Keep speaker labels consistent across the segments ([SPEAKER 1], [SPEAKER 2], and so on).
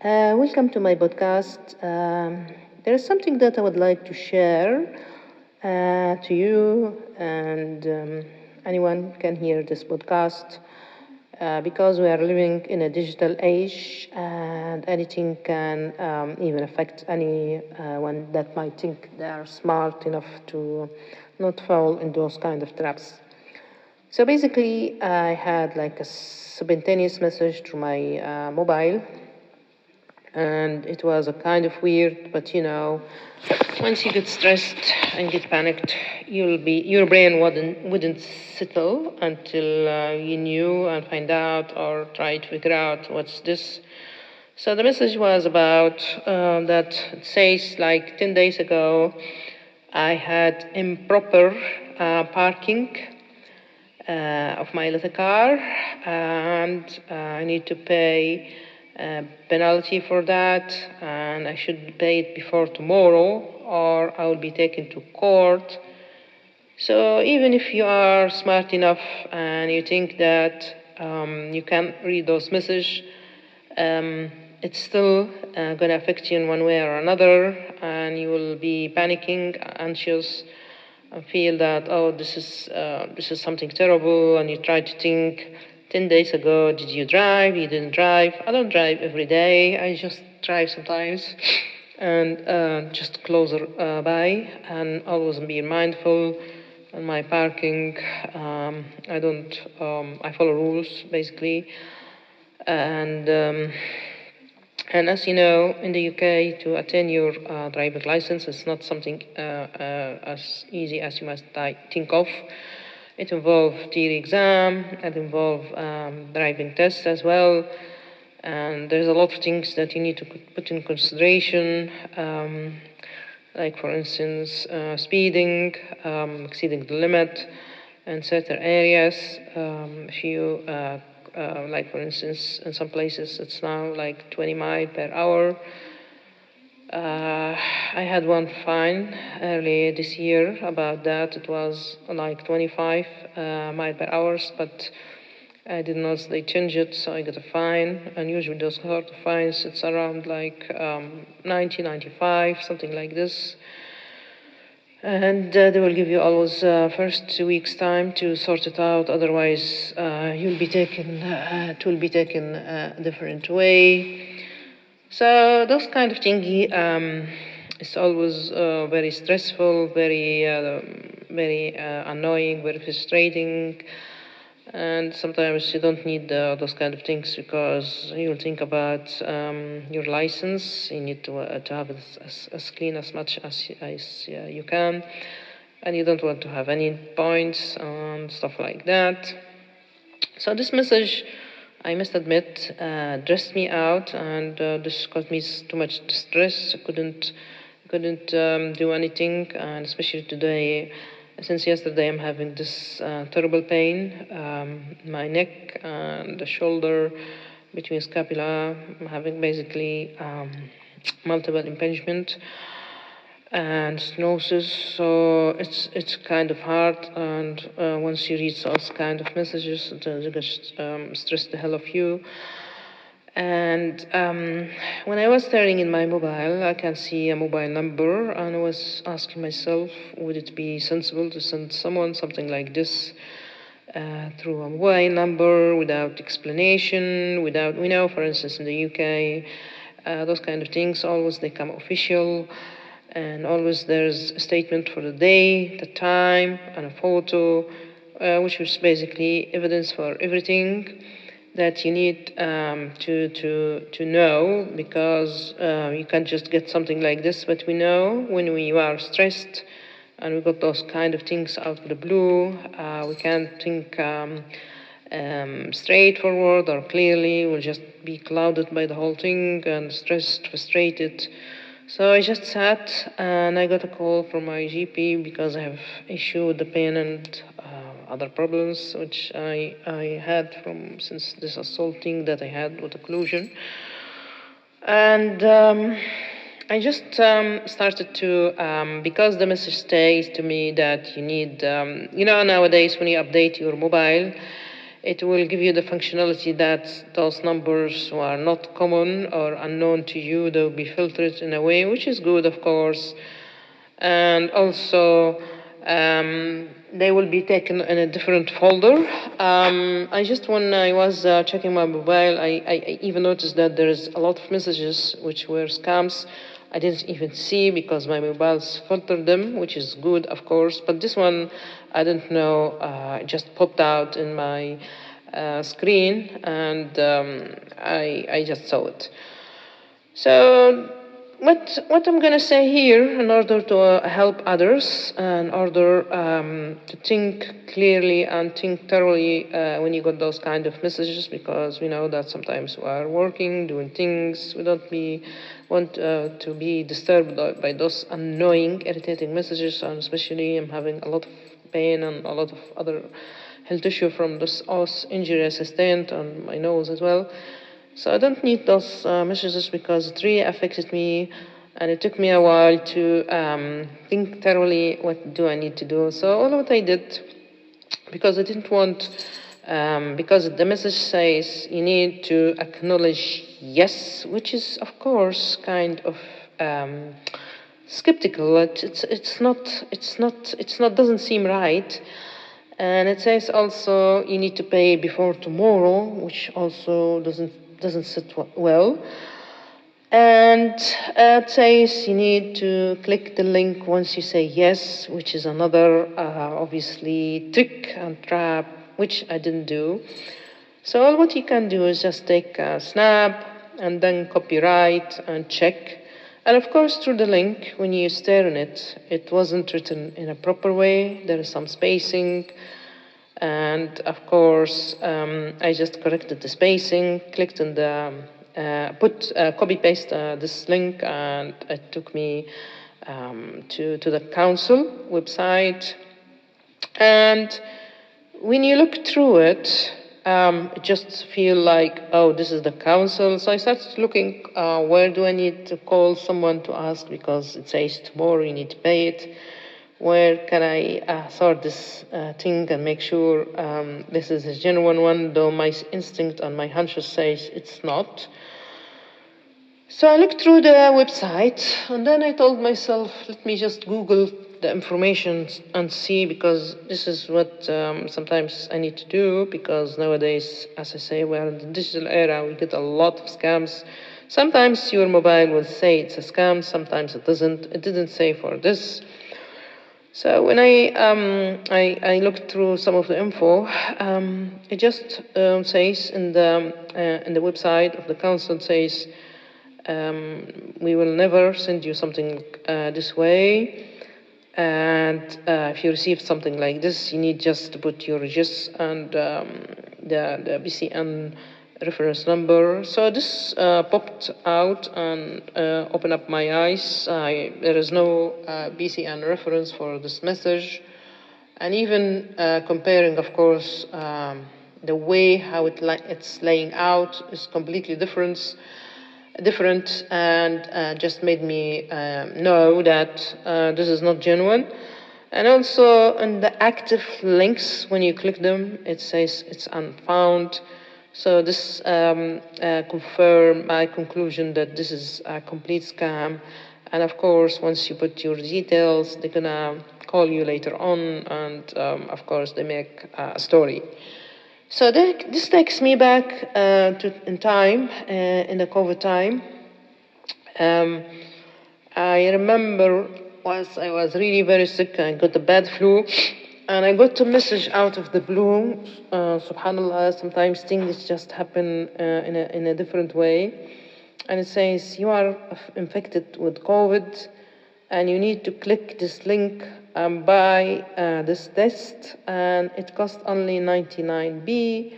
[SPEAKER 1] Welcome to my podcast. There is something that I would like to share to you, and anyone can hear this podcast because we are living in a digital age, and anything can even affect anyone that might think they are smart enough to not fall in those kind of traps. So basically, I had like a spontaneous message to my mobile, and it was a kind of weird, but once you get stressed and get panicked, your brain wouldn't settle until you knew and find out or try to figure out what's this. So the message was about that it says like 10 days ago I had improper parking of my little car, and I need to pay a penalty for that, and I should pay it before tomorrow, or I will be taken to court. So even if you are smart enough and you think that you can read those messages, it's still going to affect you in one way or another, and you will be panicking, anxious, and feel that, oh, this is something terrible, and you try to think, 10 days ago, did you drive? You didn't drive. I don't drive every day. I just drive sometimes, and just closer by, and always be mindful on my parking. I follow rules, basically. And as you know, in the UK, to attain your driving license is not something as easy as you might think of. It involves theory exam, it involves driving tests as well, and there's a lot of things that you need to put in consideration, like for instance, speeding, exceeding the limit in certain areas. If you like for instance, in some places it's now like 20 miles per hour. I had one fine early this year about that. It was like 25 miles per hour, but I didn't know they changed it, so I got a fine. And usually those sort of fines, it's around like 90, 95, something like this. And they will give you always first 2 weeks time to sort it out. Otherwise, you'll be taken. It will be taken a different way. So those kind of things, it's always very stressful, very annoying, very frustrating. And sometimes you don't need those kind of things because you'll think about your license. You need to have it as clean as much as you can, and you don't want to have any points and stuff like that. So this message, I must admit, stressed me out, and this caused me too much stress. I couldn't do anything, and especially today. Since yesterday, I'm having this terrible pain, my neck and the shoulder between scapula. I'm having basically multiple impingement and stenosis, so it's kind of hard. And once you read those kind of messages, they just stress the hell of you. And when I was staring in my mobile, I can see a mobile number, and I was asking myself, would it be sensible to send someone something like this through a mobile number without explanation, without, we know, for instance, in the UK, those kind of things, always they come official, and always there's a statement for the day, the time, and a photo, which is basically evidence for everything that you need to know, because you can't just get something like this. But we know when we are stressed and we got those kind of things out of the blue, we can't think straightforward or clearly. We'll just be clouded by the whole thing and stressed, frustrated. So I just sat, and I got a call from my GP because I have issue with the pain and other problems which I had since this assaulting that I had with occlusion. And I just started to, because the message states to me that you need, nowadays when you update your mobile, it will give you the functionality that those numbers who are not common or unknown to you, they'll be filtered in a way which is good, of course. And also, they will be taken in a different folder. When I was checking my mobile, I even noticed that there's a lot of messages which were scams. I didn't even see because my mobiles filtered them, which is good, of course. But this one, I didn't know, it just popped out in my screen, and I just saw it. So what I'm going to say here, in order to help others, in order to think clearly and think thoroughly when you got those kind of messages, because we know that sometimes we are working, doing things, we don't want to be disturbed by those annoying, irritating messages, and especially I'm having a lot of pain and a lot of other health issue from this os injury I sustained on my nose as well. So I don't need those messages because it really affected me, and it took me a while to think thoroughly what do I need to do. So all what I did, because I didn't want, because the message says you need to acknowledge yes, which is of course kind of skeptical. It's not doesn't seem right. And it says also you need to pay before tomorrow, which also doesn't sit well. And it says you need to click the link once you say yes, which is another obviously trick and trap, which I didn't do. So all what you can do is just take a snap and then copyright and check. And of course, through the link, when you stare on it, it wasn't written in a proper way. There is some spacing. And of course, I just corrected the spacing, clicked on the, copy paste this link, and it took me to the council website. And when you look through it, it just feel like, oh, this is the council. So I started looking, where do I need to call someone to ask, because it says tomorrow you need to pay it. Where can I sort this thing and make sure this is a genuine one, though my instinct and my hunch says it's not. So I looked through the website, and then I told myself, let me just Google the information and see, because this is what sometimes I need to do, because nowadays, as I say, we're in the digital era, we get a lot of scams. Sometimes your mobile will say it's a scam, sometimes it doesn't. It didn't say for this. So when I looked through some of the info, it just says in the website of the council says, we will never send you something this way, and if you receive something like this, you need just to put your regis and the BCN reference number. So this popped out and opened up my eyes. There is no BCN reference for this message. And even comparing, of course, the way how it's laying out is completely different, and just made me know that this is not genuine. And also in the active links, when you click them, it says it's unfound. So this confirmed my conclusion that this is a complete scam. And of course, once you put your details, they're gonna call you later on, and of course, they make a story. So this takes me back in time, in the COVID time. I remember I was really very sick. I got the bad flu. And I got a message out of the blue. Subhanallah, sometimes things just happen in a different way. And it says, you are infected with COVID, and you need to click this link and buy this test, and it costs only 99B.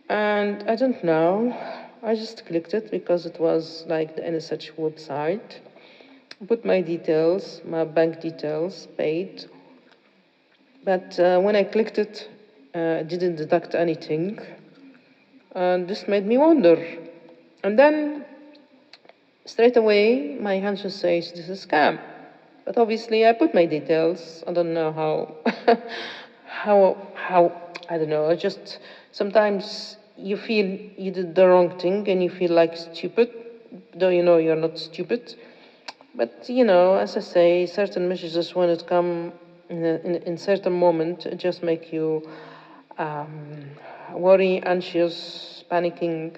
[SPEAKER 1] And I don't know. I just clicked it because it was like the NSH website. Put my details, my bank details, paid. But when I clicked it, it didn't deduct anything. And this made me wonder. And then, straight away, my hunch says this is a scam. But obviously, I put my details. I don't know how I don't know, I just, sometimes you feel you did the wrong thing and you feel like stupid, though you know you're not stupid. But, you know, as I say, certain messages, when it come in certain moment, it just make you worry, anxious, panicking.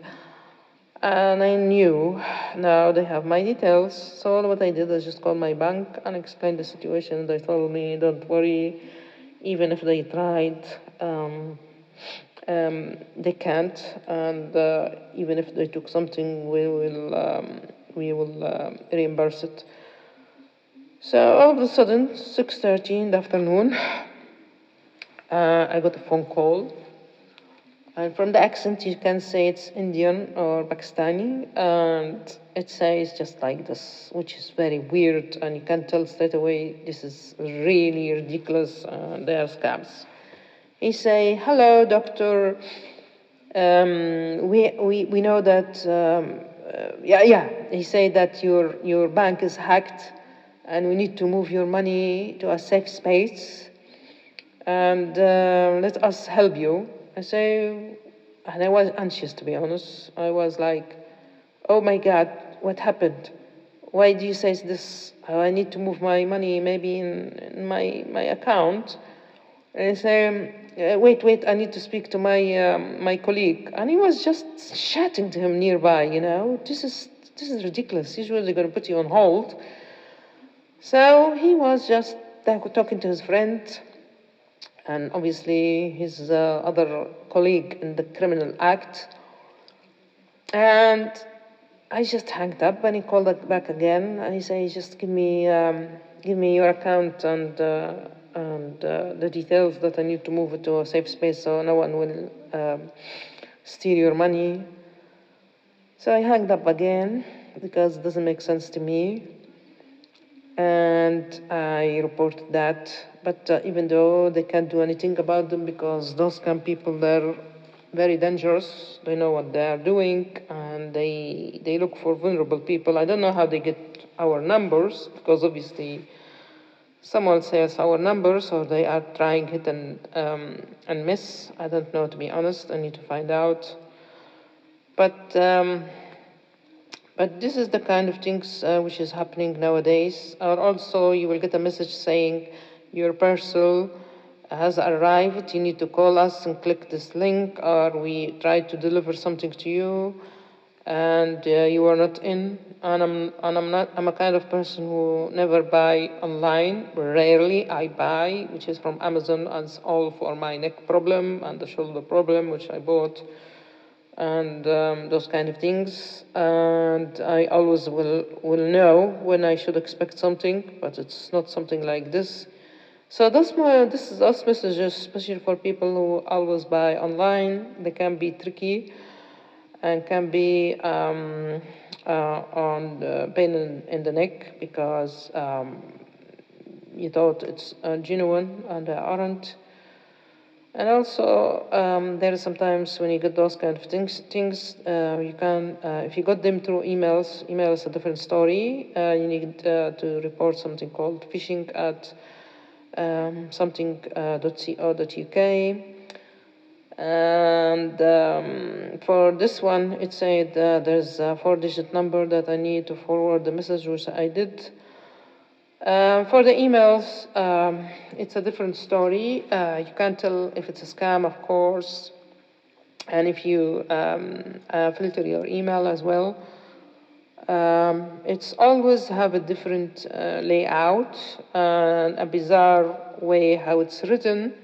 [SPEAKER 1] And I knew now they have my details. So what I did is just call my bank and explain the situation. They told me, don't worry, even if they tried, they can't. And even if they took something, we will reimburse it. So all of a sudden, 6:30 in the afternoon, I got a phone call. And from the accent, you can say it's Indian or Pakistani, and it says just like this, which is very weird, and you can tell straight away this is really ridiculous, and they are scams. He say, "Hello, doctor. We know that yeah. He say that your bank is hacked, and we need to move your money to a safe space, and let us help you." I say, and I was anxious, to be honest. I was like, oh my God, what happened? Why do you say this? I need to move my money maybe in my account. And I say, wait, I need to speak to my colleague. And he was just chatting to him nearby, you know. This is ridiculous. Usually they're going to put you on hold. So he was just talking to his friend, and obviously his other colleague in the criminal act. And I just hanged up, and he called back again, and he said, just give me your account and the details that I need to move it to a safe space so no one will steal your money. So I hanged up again because it doesn't make sense to me. And I reported that, but even though they can't do anything about them because those scam people, they're very dangerous. They know what they are doing, and they look for vulnerable people. I don't know how they get our numbers, because obviously someone says our numbers, or they are trying hit and miss. I don't know, to be honest. I need to find out. But this is the kind of things which is happening nowadays. Or also, you will get a message saying your parcel has arrived. You need to call us and click this link, or we try to deliver something to you, and you are not in. And I'm a kind of person who never buy online. Rarely I buy, which is from Amazon, and it's all for my neck problem and the shoulder problem, which I bought, and those kind of things. And I always will know when I should expect something, but it's not something like this. So this is those messages, especially for people who always buy online. They can be tricky and can be on the pain in the neck, because you thought it's genuine and they aren't. And also, there is sometimes when you get those kind of things, you can, if you got them through emails, email is a different story. You need to report something called phishing at something.co.uk. And for this one, it said there's a 4-digit number that I need to forward the message, which I did. For the emails, it's a different story. You can't tell if it's a scam, of course. And if you filter your email as well, it's always have a different layout and a bizarre way how it's written,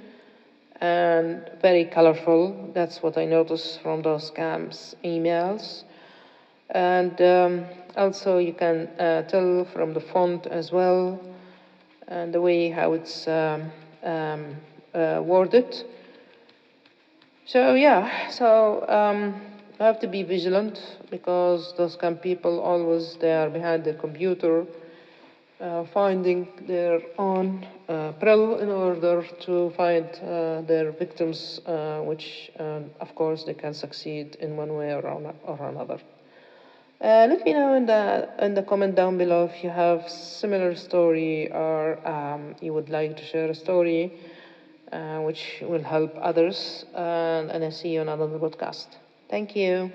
[SPEAKER 1] and very colorful. That's what I noticed from those scams emails. And also you can tell from the font as well, and the way how it's worded. So yeah, you have to be vigilant, because those scam people always, they are behind the computer finding their own Brill in order to find their victims, which of course they can succeed in one way or another. Let me know in the comment down below if you have similar story, or you would like to share a story. which will help others. And I see you on another podcast. Thank you.